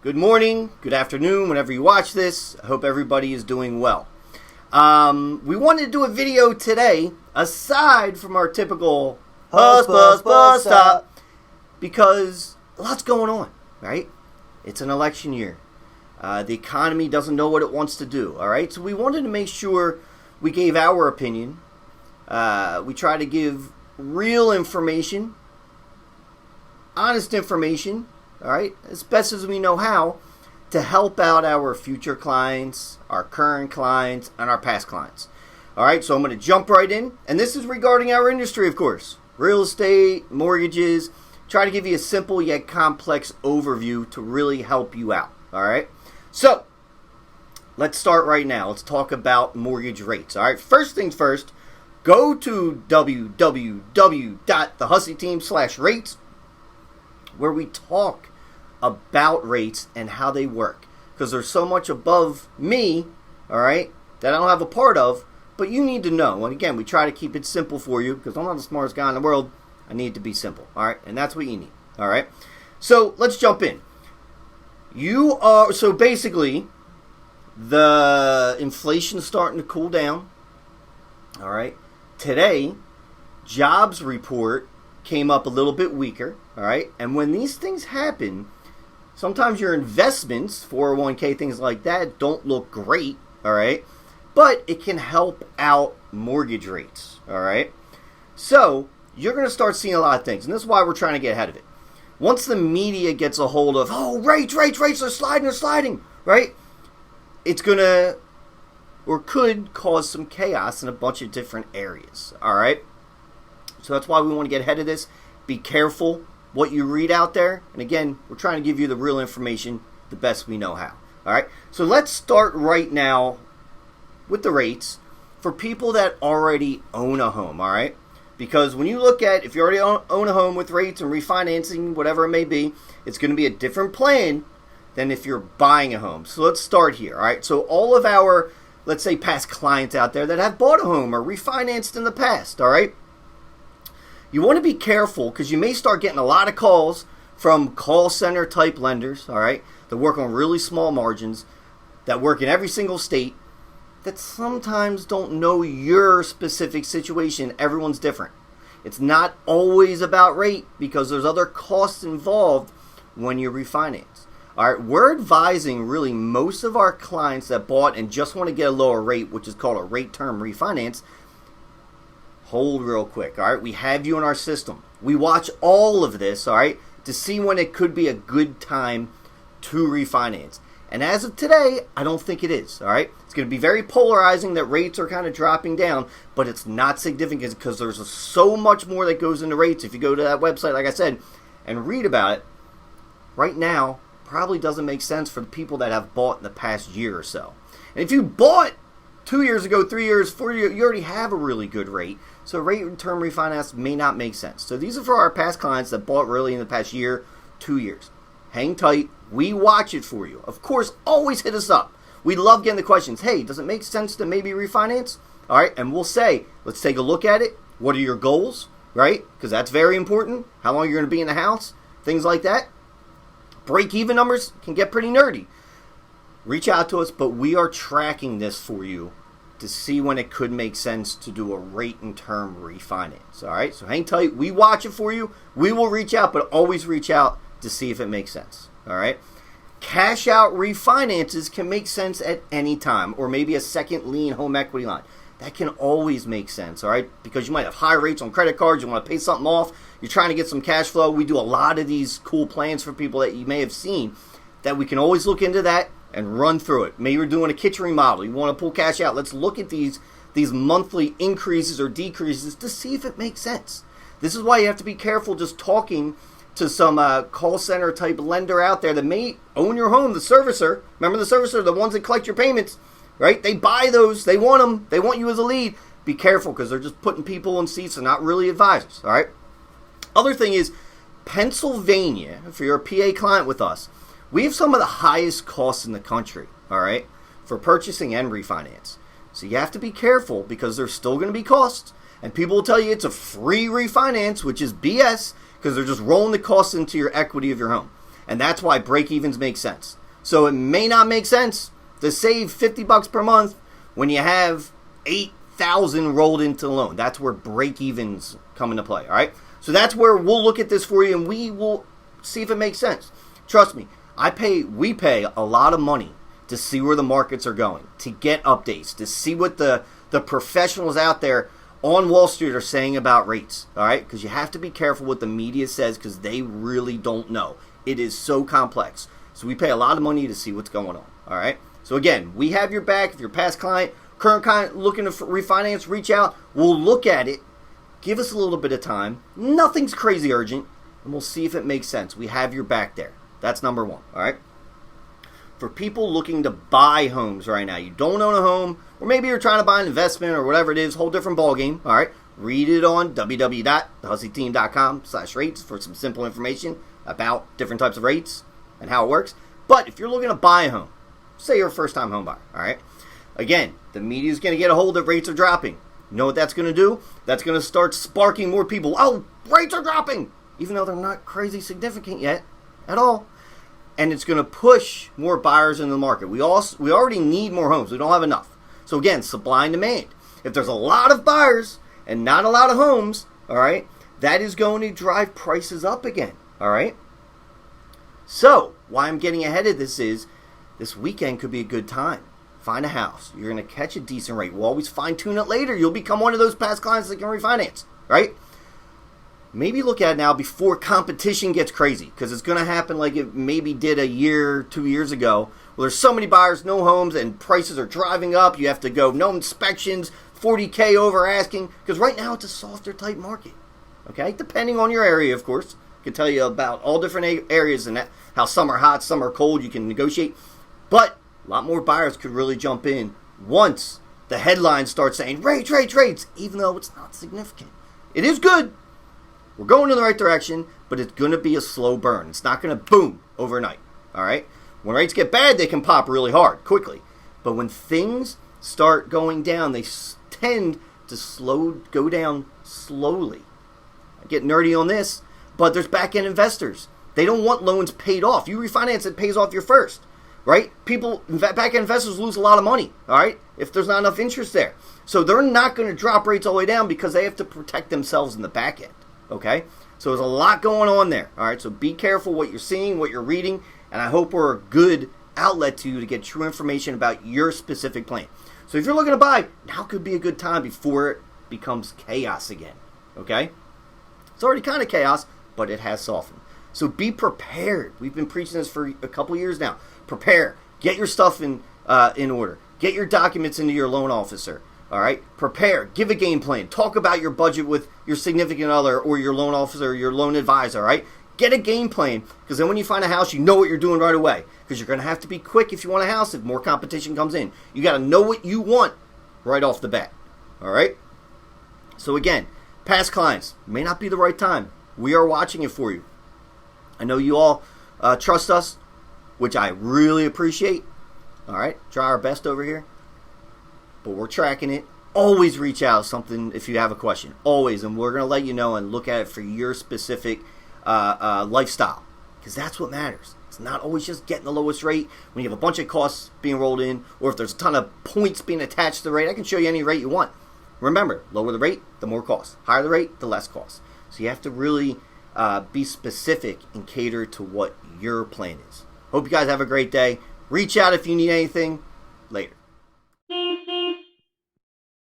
good morning, good afternoon, whenever you watch this. I hope everybody is doing well. We wanted to do a video today, aside from our typical bus stop, because a lot's going on, right? It's an election year. The economy doesn't know what it wants to do, all right? So we wanted to make sure we gave our opinion. We try to give real information, honest information, all right, as best as we know how, to help out our future clients, our current clients, and our past clients. All right, so I'm going to jump right in, and this is regarding our industry, of course. Real estate, mortgages. Try to give you a simple yet complex overview to really help you out, all right? So, let's start right now. Let's talk about mortgage rates, all right? First things first, go to www.thehusseyteam/rates, where we talk about rates and how they work, because there's so much above me, all right, that I don't have a part of, but you need to know. And again, we try to keep it simple for you, because I'm not the smartest guy in the world. I need it to be simple, all right, and that's what you need, all right? So let's jump in. So basically, the inflation's starting to cool down, all right? Today, jobs report came up a little bit weaker, all right? And when these things happen, sometimes your investments, 401k, things like that, don't look great, all right? But it can help out mortgage rates, all right? So you're going to start seeing a lot of things, and this is why we're trying to get ahead of it. Once the media gets a hold of, rates are sliding, right? It's going to, or could cause some chaos in a bunch of different areas, all right? So that's why we want to get ahead of this. Be careful what you read out there. And again, we're trying to give you the real information the best we know how. All right. So let's start right now with the rates for people that already own a home. All right. Because when you look at, if you already own a home with rates and refinancing, whatever it may be, it's going to be a different plan than if you're buying a home. So let's start here. All right. So all of our, let's say, past clients out there that have bought a home or refinanced in the past. All right. You want to be careful, because you may start getting a lot of calls from call center type lenders, all right, that work on really small margins, that work in every single state, that sometimes don't know your specific situation. Everyone's different. It's not always about rate, because there's other costs involved when you refinance. All right, we're advising really most of our clients that bought and just want to get a lower rate, which is called a rate term refinance. Hold real quick, all right? We have you in our system. We watch all of this, all right, to see when it could be a good time to refinance. And as of today, I don't think it is, all right? It's going to be very polarizing that rates are kind of dropping down, but it's not significant because there's so much more that goes into rates. If you go to that website, like I said, and read about it, right now probably doesn't make sense for the people that have bought in the past year or so. And if you bought 2 years ago, 3 years, 4 years, you already have a really good rate. So rate term refinance may not make sense. So these are for our past clients that bought really in the past year, 2 years. Hang tight. We watch it for you. Of course, always hit us up. We love getting the questions. Hey, does it make sense to maybe refinance? All right, and we'll say, let's take a look at it. What are your goals, right? Because that's very important. How long you're going to be in the house, things like that. Break-even numbers can get pretty nerdy. Reach out to us, but we are tracking this for you to see when it could make sense to do a rate and term refinance. All right, so hang tight. We watch it for you. We will reach out, but always reach out to see if it makes sense. All right, cash out refinances can make sense at any time, or maybe a second lien home equity line. That can always make sense, all right, because you might have high rates on credit cards. You want to pay something off. You're trying to get some cash flow. We do a lot of these cool plans for people that you may have seen that we can always look into that and run through it. Maybe you're doing a kitchen remodel. You want to pull cash out. Let's look at these monthly increases or decreases to see if it makes sense. This is why you have to be careful just talking to some call center type lender out there that may own your home, the servicer. Remember the servicer, the ones that collect your payments, right? They buy those. They want them. They want you as a lead. Be careful, because they're just putting people in seats and not really advisors, all right? Other thing is, Pennsylvania, if you're a PA client with us, we have some of the highest costs in the country, all right, for purchasing and refinance. So you have to be careful, because there's still going to be costs. And people will tell you it's a free refinance, which is BS, because they're just rolling the costs into your equity of your home. And that's why break-evens make sense. So it may not make sense to save $50 per month when you have $8,000 rolled into the loan. That's where break-evens come into play, all right? So that's where we'll look at this for you, and we will see if it makes sense. Trust me, we pay a lot of money to see where the markets are going, to get updates, to see what the professionals out there on Wall Street are saying about rates, all right? Because you have to be careful what the media says because they really don't know. It is so complex. So we pay a lot of money to see what's going on, all right? So again, we have your back. If you're a past client, current client looking to refinance, reach out. We'll look at it. Give us a little bit of time. Nothing's crazy urgent, and we'll see if it makes sense. We have your back there. That's number one, all right? For people looking to buy homes right now, you don't own a home, or maybe you're trying to buy an investment or whatever it is, whole different ballgame, all right? Read it on www.thehusseyteam.com/rates for some simple information about different types of rates and how it works. But if you're looking to buy a home, say you're a first-time home buyer, all right? Again, the media is going to get a hold that rates are dropping. You know what that's going to do? That's going to start sparking more people. Oh, rates are dropping! Even though they're not crazy significant yet at all. And it's going to push more buyers into the market. We already need more homes. We don't have enough. So again, supply and demand. If there's a lot of buyers and not a lot of homes, all right, that is going to drive prices up again, all right? So why I'm getting ahead of this is this weekend could be a good time. Find a house. You're going to catch a decent rate. We'll always fine-tune it later. You'll become one of those past clients that can refinance, right? Maybe look at it now before competition gets crazy, because it's going to happen like it maybe did a year, 2 years ago. Well, there's so many buyers, no homes, and prices are driving up. You have to go, no inspections, $40K over asking, because right now it's a softer type market, okay? Depending on your area, of course. I can tell you about all different areas and how some are hot, some are cold. You can negotiate. But a lot more buyers could really jump in once the headlines start saying rates, rates, rates, even though it's not significant. It is good. We're going in the right direction, but it's going to be a slow burn. It's not going to boom overnight, all right? When rates get bad, they can pop really hard, quickly. But when things start going down, they tend to go down slowly. I get nerdy on this, but there's back-end investors. They don't want loans paid off. You refinance, it pays off your first, right? Back-end investors lose a lot of money, all right, if there's not enough interest there. So they're not going to drop rates all the way down because they have to protect themselves in the back end. Okay, so there's a lot going on there. All right, so be careful what you're seeing, what you're reading, and I hope we're a good outlet to you to get true information about your specific plan. So if you're looking to buy, now could be a good time before it becomes chaos again. Okay, it's already kind of chaos, but it has softened. So be prepared. We've been preaching this for a couple of years now. Prepare. Get your stuff in order. Get your documents into your loan officer. All right, prepare, give a game plan, talk about your budget with your significant other or your loan officer or your loan advisor, all right? Get a game plan, because then when you find a house, you know what you're doing right away, because you're going to have to be quick if you want a house if more competition comes in. You got to know what you want right off the bat, all right? So again, past clients, may not be the right time. We are watching it for you. I know you all trust us, which I really appreciate, all right? Try our best over here. But we're tracking it. Always reach out if you have a question. Always. And we're going to let you know and look at it for your specific lifestyle. Because that's what matters. It's not always just getting the lowest rate when you have a bunch of costs being rolled in, or if there's a ton of points being attached to the rate. I can show you any rate you want. Remember, lower the rate, the more cost. Higher the rate, the less cost. So you have to really be specific and cater to what your plan is. Hope you guys have a great day. Reach out if you need anything. Later.